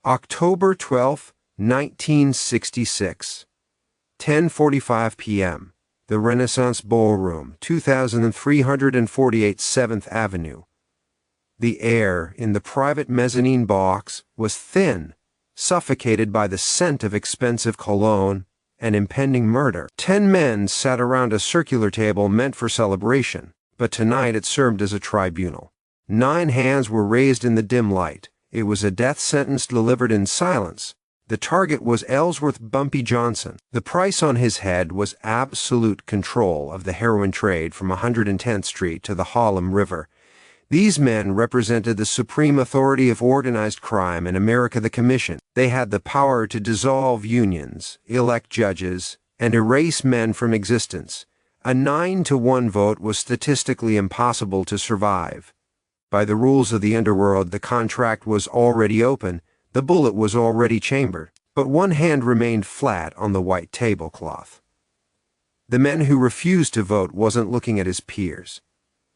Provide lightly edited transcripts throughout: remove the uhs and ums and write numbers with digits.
October 12, 1966. 10:45 p.m. The Renaissance Ballroom, 2348 7th Avenue. The air in the private mezzanine box was thin, suffocated by the scent of expensive cologne and impending murder. 10 men sat around a circular table meant for celebration, but tonight it served as a tribunal. 9 hands were raised in the dim light. It was a death sentence delivered in silence. The target was Ellsworth Bumpy Johnson. The price on his head was absolute control of the heroin trade from 110th Street to the Harlem River. These men represented the supreme authority of organized crime in America, the Commission. They had the power to dissolve unions, elect judges, and erase men from existence. A 9-to-1 vote was statistically impossible to survive. By the rules of the underworld, the contract was already open, the bullet was already chambered, but one hand remained flat on the white tablecloth. The man who refused to vote wasn't looking at his peers.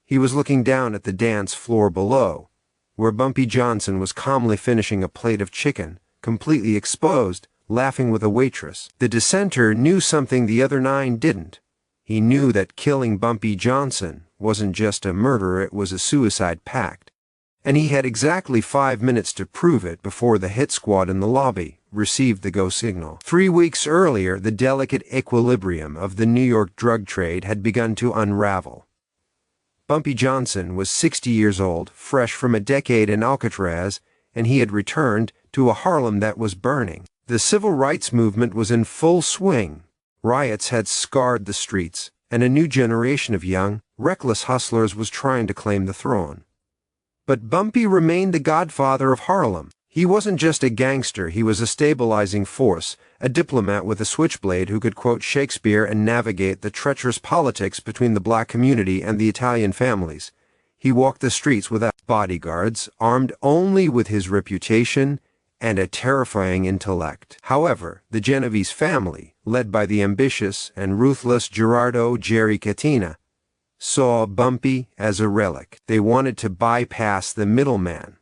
He was looking down at the dance floor below, where Bumpy Johnson was calmly finishing a plate of chicken, completely exposed, laughing with a waitress. The dissenter knew something the other 9 didn't. He knew that killing Bumpy Johnson wasn't just a murder, it was a suicide pact. And he had exactly 5 minutes to prove it before the hit squad in the lobby received the go signal. 3 weeks earlier, the delicate equilibrium of the New York drug trade had begun to unravel. Bumpy Johnson was 60 years old, fresh from a decade in Alcatraz, and he had returned to a Harlem that was burning. The civil rights movement was in full swing. Riots had scarred the streets, and a new generation of young, reckless hustlers was trying to claim the throne. But Bumpy remained the Godfather of Harlem. He wasn't just a gangster, he was a stabilizing force, a diplomat with a switchblade who could quote Shakespeare and navigate the treacherous politics between the black community and the Italian families. He walked the streets without bodyguards, armed only with his reputation and a terrifying intellect. However, the Genovese family, led by the ambitious and ruthless Gerardo "Jerry" Catena, saw Bumpy as a relic. They wanted to bypass the middleman.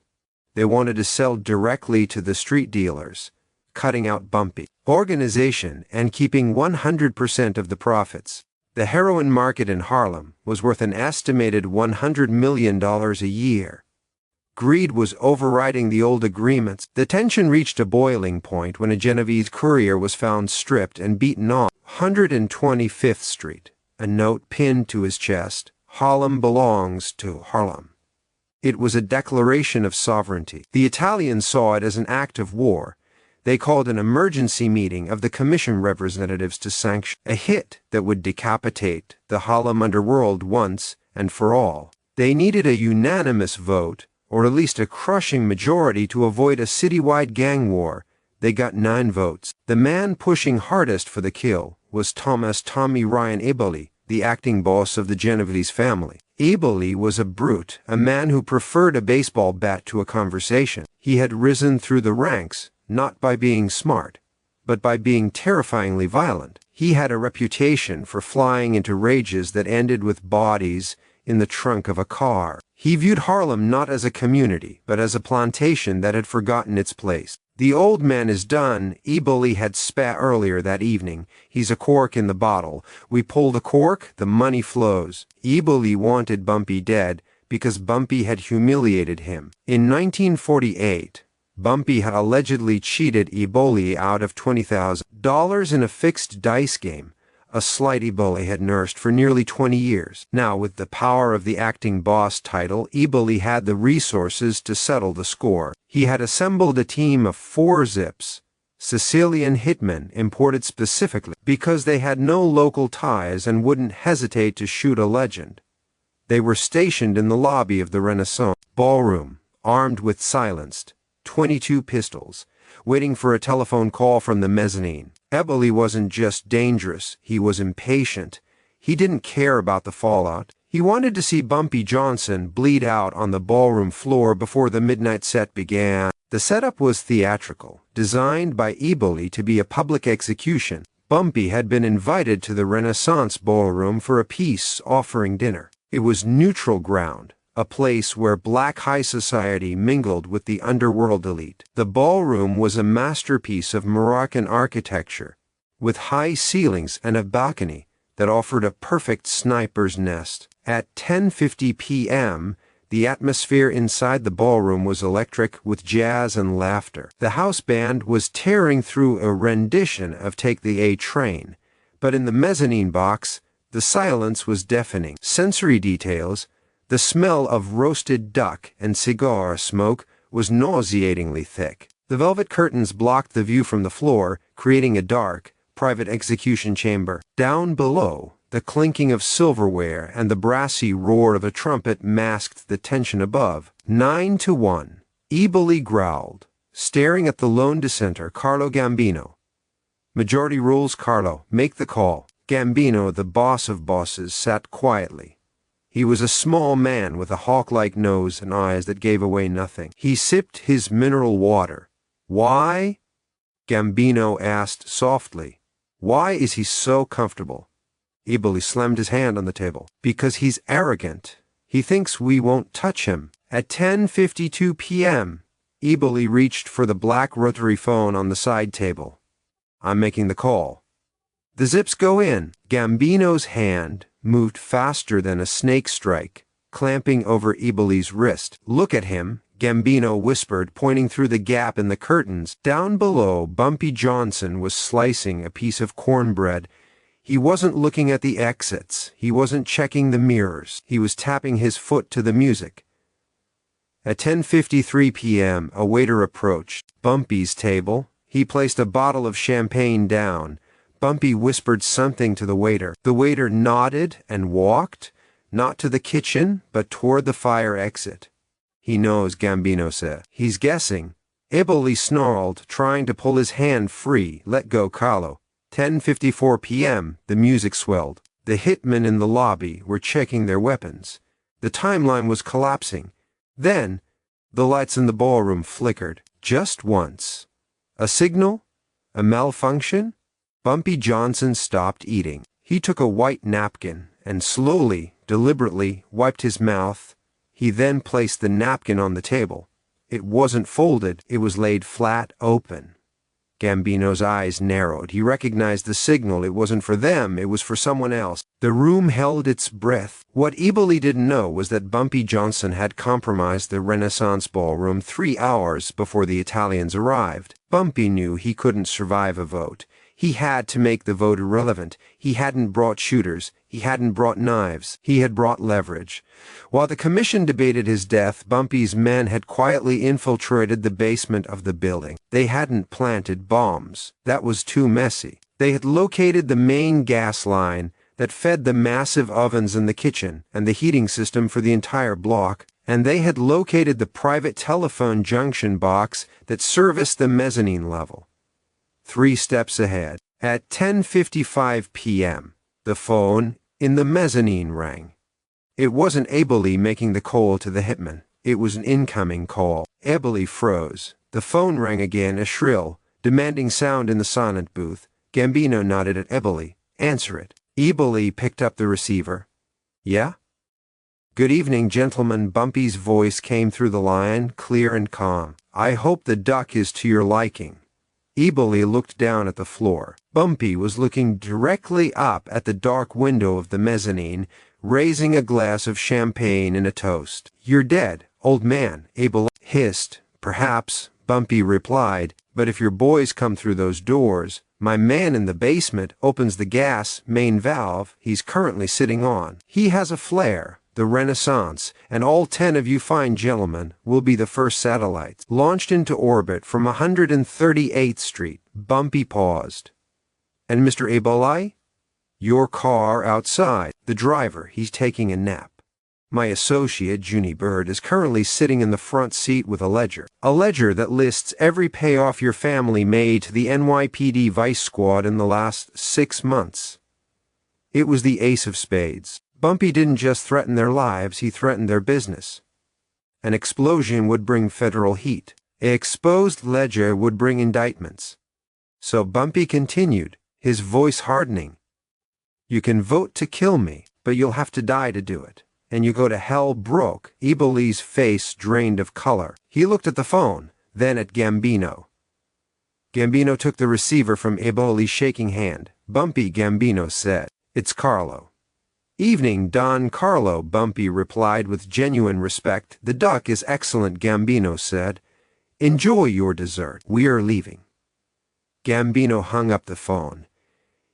They wanted to sell directly to the street dealers, cutting out Bumpy. Organization and keeping 100% of the profits. The heroin market in Harlem was worth an estimated $100 million a year. Greed was overriding the old agreements. The tension reached a boiling point when a Genovese courier was found stripped and beaten on 125th Street. A note pinned to his chest, "Harlem belongs to Harlem." It was a declaration of sovereignty. The Italians saw it as an act of war. They called an emergency meeting of the Commission representatives to sanction a hit that would decapitate the Harlem underworld once and for all. They needed a unanimous vote, or at least a crushing majority, to avoid a citywide gang war. They got 9 votes. The man pushing hardest for the kill was Tommy Eboli, the acting boss of the Genovese family. Eboli was a brute, a man who preferred a baseball bat to a conversation. He had risen through the ranks, not by being smart, but by being terrifyingly violent. He had a reputation for flying into rages that ended with bodies in the trunk of a car. He viewed Harlem not as a community, but as a plantation that had forgotten its place. "The old man is done," Eboli had spat earlier that evening. "He's a cork in the bottle. We pull the cork, the money flows." Eboli wanted Bumpy dead because Bumpy had humiliated him. In 1948, Bumpy had allegedly cheated Eboli out of $20,000 in a fixed dice game, a slight Eboli had nursed for nearly 20 years. Now, with the power of the acting boss title, Eboli had the resources to settle the score. He had assembled a team of 4 Zips, Sicilian hitmen imported specifically because they had no local ties and wouldn't hesitate to shoot a legend. They were stationed in the lobby of the Renaissance Ballroom, armed with silenced .22 pistols, waiting for a telephone call from the mezzanine. Eboli wasn't just dangerous, he was impatient. He didn't care about the fallout. He wanted to see Bumpy Johnson bleed out on the ballroom floor before the midnight set began. The setup was theatrical, designed by Eboli to be a public execution. Bumpy had been invited to the Renaissance Ballroom for a peace offering dinner. It was neutral ground, a place where black high society mingled with the underworld elite. The ballroom was a masterpiece of Moroccan architecture, with high ceilings and a balcony that offered a perfect sniper's nest. At 10:50 p.m., the atmosphere inside the ballroom was electric with jazz and laughter. The house band was tearing through a rendition of Take the A Train, but in the mezzanine box, the silence was deafening. Sensory details, the smell of roasted duck and cigar smoke was nauseatingly thick. The velvet curtains blocked the view from the floor, creating a dark, private execution chamber. Down below, the clinking of silverware and the brassy roar of a trumpet masked the tension above. 9-1. Eboli growled, staring at the lone dissenter, Carlo Gambino. Majority rules, Carlo. Make the call. Gambino, the boss of bosses, sat quietly. He was a small man with a hawk-like nose and eyes that gave away nothing. He sipped his mineral water. Why? Gambino asked softly. Why is he so comfortable? Eboli slammed his hand on the table. Because he's arrogant. He thinks we won't touch him. At 10:52 p.m., Eboli reached for the black rotary phone on the side table. I'm making the call. The zips go in. Gambino's hand moved faster than a snake strike, clamping over Eboli's wrist. Look at him, Gambino whispered, pointing through the gap in the curtains. Down below, Bumpy Johnson was slicing a piece of cornbread. He wasn't looking at the exits. He wasn't checking the mirrors. He was tapping his foot to the music. At 10:53 p.m., a waiter approached Bumpy's table. He placed a bottle of champagne down. Bumpy whispered something to the waiter. The waiter nodded and walked, not to the kitchen, but toward the fire exit. He knows, Gambino said. He's guessing. Eboli snarled, trying to pull his hand free. Let go, Carlo. 10:54 p.m., the music swelled. The hitmen in the lobby were checking their weapons. The timeline was collapsing. Then, the lights in the ballroom flickered, just once. A signal? A malfunction? Bumpy Johnson stopped eating. He took a white napkin and slowly, deliberately wiped his mouth. He then placed the napkin on the table. It wasn't folded, it was laid flat open. Gambino's eyes narrowed. He recognized the signal. It wasn't for them, it was for someone else. The room held its breath. What Eboli didn't know was that Bumpy Johnson had compromised the Renaissance Ballroom 3 hours before the Italians arrived. Bumpy knew he couldn't survive a vote. He had to make the vote irrelevant. He hadn't brought shooters. He hadn't brought knives. He had brought leverage. While the commission debated his death, Bumpy's men had quietly infiltrated the basement of the building. They hadn't planted bombs. That was too messy. They had located the main gas line that fed the massive ovens in the kitchen and the heating system for the entire block, and they had located the private telephone junction box that serviced the mezzanine level. 3 steps ahead. At 10:55 p.m., the phone in the mezzanine rang. It wasn't Eboli making the call to the hitman. It was an incoming call. Eboli froze. The phone rang again, a shrill, demanding sound in the silent booth. Gambino nodded at Eboli. Answer it. Eboli picked up the receiver. Yeah? Good evening, gentlemen. Bumpy's voice came through the line, clear and calm. I hope the duck is to your liking. Eboli looked down at the floor. Bumpy was looking directly up at the dark window of the mezzanine, raising a glass of champagne in a toast. You're dead, old man, Eboli hissed. Perhaps, Bumpy replied, but if your boys come through those doors, my man in the basement opens the gas main valve he's currently sitting on. He has a flare, the Renaissance, and all 10 of you fine gentlemen will be the first satellites launched into orbit from 138th Street. Bumpy paused. And Mr. Eboli? Your car outside. The driver, he's taking a nap. My associate, Junie Bird, is currently sitting in the front seat with a ledger. A ledger that lists every payoff your family made to the NYPD Vice Squad in the last 6 months. It was the ace of spades. Bumpy didn't just threaten their lives, he threatened their business. An explosion would bring federal heat. An exposed ledger would bring indictments. So Bumpy continued, his voice hardening. You can vote to kill me, but you'll have to die to do it. and you go to hell broke. Eboli's face drained of color. He looked at the phone, then at Gambino. Gambino took the receiver from Eboli's shaking hand. "Bumpy," Gambino said. "It's Carlo." "Evening, Don Carlo," Bumpy replied with genuine respect. "The duck is excellent," Gambino said. "Enjoy your dessert. We are leaving." Gambino hung up the phone.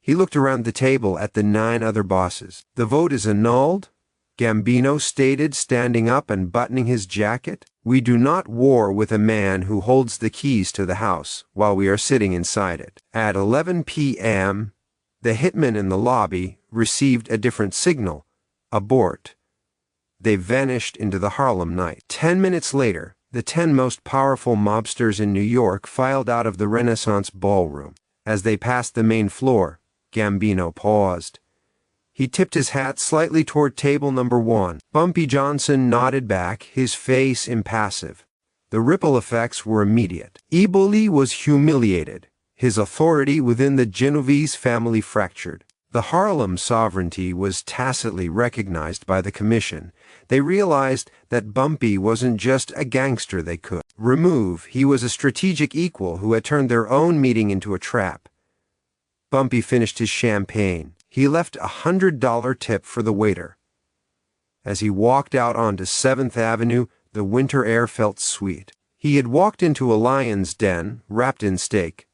He looked around the table at the 9 other bosses. "The vote is annulled," Gambino stated, standing up and buttoning his jacket. "We do not war with a man who holds the keys to the house while we are sitting inside it." At 11 p.m., the hitmen in the lobby received a different signal: abort. They vanished into the Harlem night. 10 minutes later, the 10 most powerful mobsters in New York filed out of the Renaissance Ballroom. As they passed the main floor, Gambino paused. He tipped his hat slightly toward table number 1. Bumpy Johnson nodded back, his face impassive. The ripple effects were immediate. Eboli was humiliated. His authority within the Genovese family fractured. The Harlem sovereignty was tacitly recognized by the commission. They realized that Bumpy wasn't just a gangster they could remove. He was a strategic equal who had turned their own meeting into a trap. Bumpy finished his champagne. He left a $100 tip for the waiter. As he walked out onto 7th Avenue, the winter air felt sweet. He had walked into a lion's den, wrapped in steak,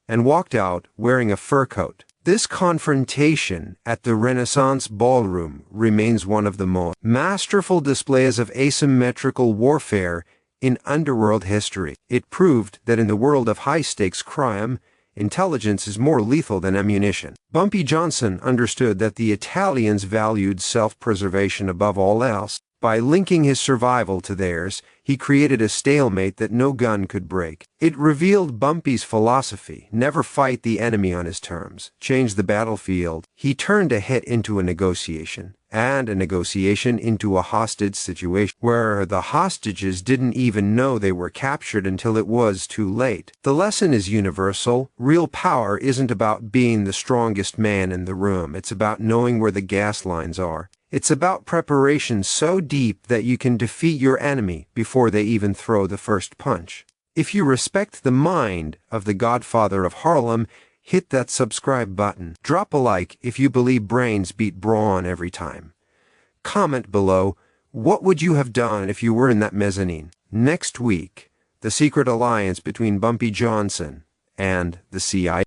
and walked out wearing a fur coat. This confrontation at the Renaissance Ballroom remains one of the most masterful displays of asymmetrical warfare in underworld history. It proved that in the world of high-stakes crime, intelligence is more lethal than ammunition. Bumpy Johnson understood that the Italians valued self-preservation above all else. By linking his survival to theirs, he created a stalemate that no gun could break. It revealed Bumpy's philosophy: never fight the enemy on his terms, change the battlefield. He turned a hit into a negotiation, and a negotiation into a hostage situation, where the hostages didn't even know they were captured until it was too late. The lesson is universal. Real power isn't about being the strongest man in the room. It's about knowing where the gas lines are. It's about preparation so deep that you can defeat your enemy before they even throw the first punch. If you respect the mind of the Godfather of Harlem, hit that subscribe button. Drop a like if you believe brains beat brawn every time. Comment below, what would you have done if you were in that mezzanine? Next week, the secret alliance between Bumpy Johnson and the CIA.